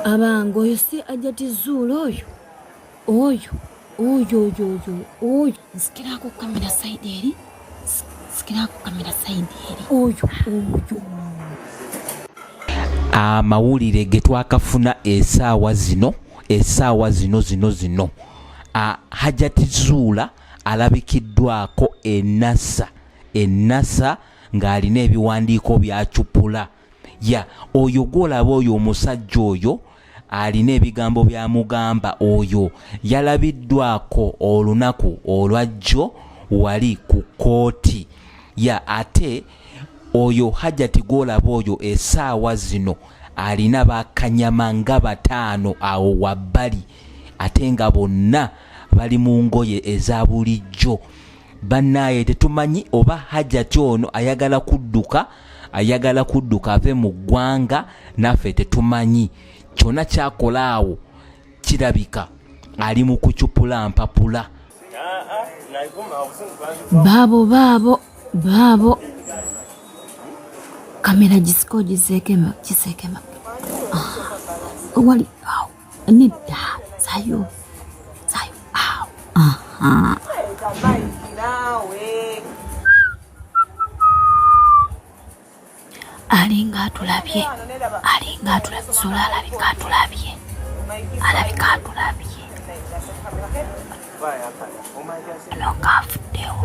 abango oyo si Hajjat Zuula oyo nsikirako kamera side eri oyo amawulire ge twakafuna essaawa zino Hajjat Zuula alabikiddwako Nasser ng'alina ebiwandiiko bya cupula oyo gwolaba oyo omusajja oyo alina ebigambo bya mugamba oyo yalabiddwako olunaku olwajjo wali ku kooti ate oyo Hajjat gwolaba oyo essaawa zino alina bakanyama nga 5 awo wabbali ate nga bonna bali mu ngoye eza bulijjo. Bannaye tetumanyi oba Hajjat ono ayagala kudduka ave mu ggwanga, naffe tetumanyi. Kyonna kyakola awo kirabika ali mu kucupula empapula. Baabo kamera gisekema wali awo nedda sayo awo alinga atulabye Zuula alabika atulabye nokafuddewo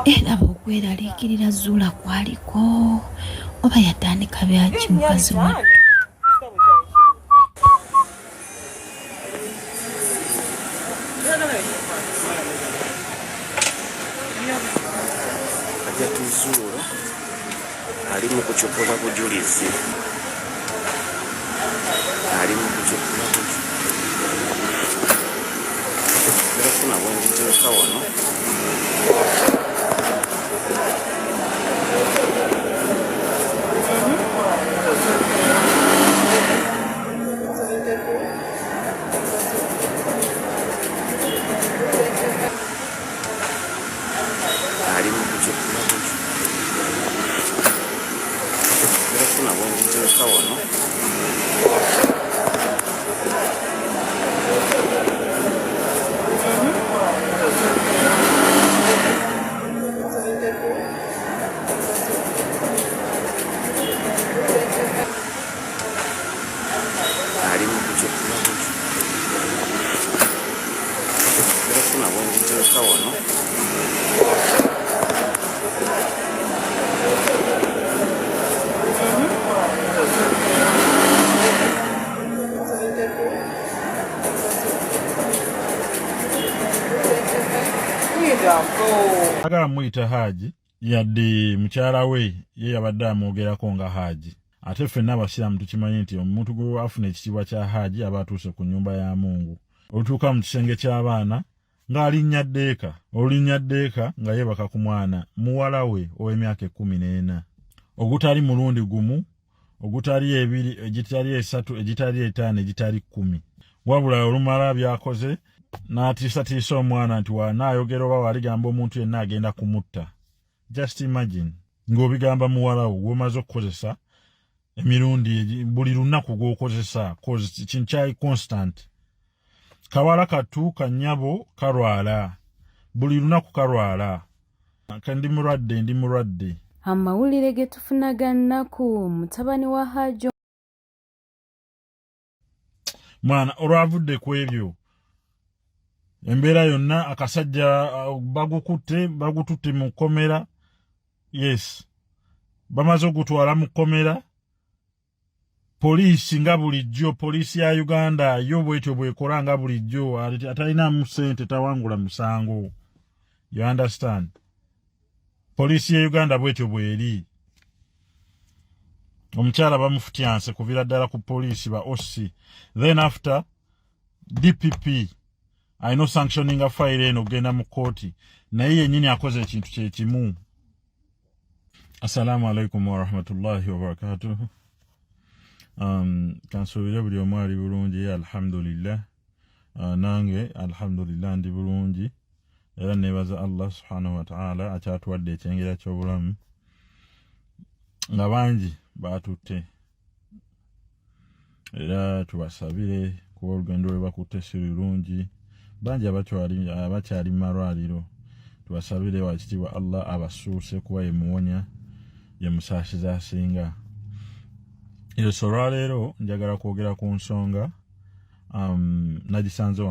era okweraliikirira Zuula kwaliko oba yatandika byaki mukazi wattu. Hajjat Zuula ali mu kucupula bujulizi. Erafuna bwengiteeka wano. Agala muyita Haji yadde mukyala we ye yabadde amwogerako nga Haji. Ate ffenna abasiraamu tukimanyi nti omuntu gwe afuna ekitiibwa kya Haji aba atuuse ku nnyumba ya Mungu. Olutuuka mu kisenge ky'abaana ng'alinnya Ddeeka nga yeebaka ku mwana muwala we ow'emyaka 14. Ogutali mulundi gumu, ogutali 2, egitali 3, egitali 5, egitali 10. Wabula olumala byakoze n'atiisatiisa omwana nti wanaayogera oba waligamba omuntu yenna agenda kumutta. Just imagine ng'obigamba muwala wo w'omaze okukozesa emirundi buli lunaku gw'okozesa kintu kyali constant. Kawala katu kannyabo kalwala, buli lunaku kalwala. Ndi mulwadde. Amawulire ge tufunaga nnaku mutabani wa Hajjo mwana olwavudde ku ebyo embeera yonna akasajja bagututte mu kkomera. Yes, bamaze okutwala mu kkomera. Poliisi nga bulijjo, poliisi ya Uganda yo bwetyo bwekola nga bulijjo, atalinamu ssente tawangula musango. You understand? Poliisi ya Uganda bwetyo bweri. Omukyala bamufutyanse kuvira ddala ku poliisi ba OC. Then after DPP I know sanctioning a file eno genda mu kooti naye yennyini akoze ekintu kye kimu. Assalamu alaikum wa rahmatullahi wa barakatuh. Kansuubire buli omu ali bulungi alhamdulillah. Nange alhamdulillah ndi bulungi era neebaza Allah subhanahu wa ta'ala akyatuwadde ekyengera ky'obulamu nga bangi batutte era tubasabire kuba olugendo lwe bakutte si lulungi bangi abakyali mu malwaliro tubasabire wakitiibwa Allah abasuuse kuba ye muwonya ye musaasiza asinga. Olwaleero njagala kwogera ku nsonga nagisanze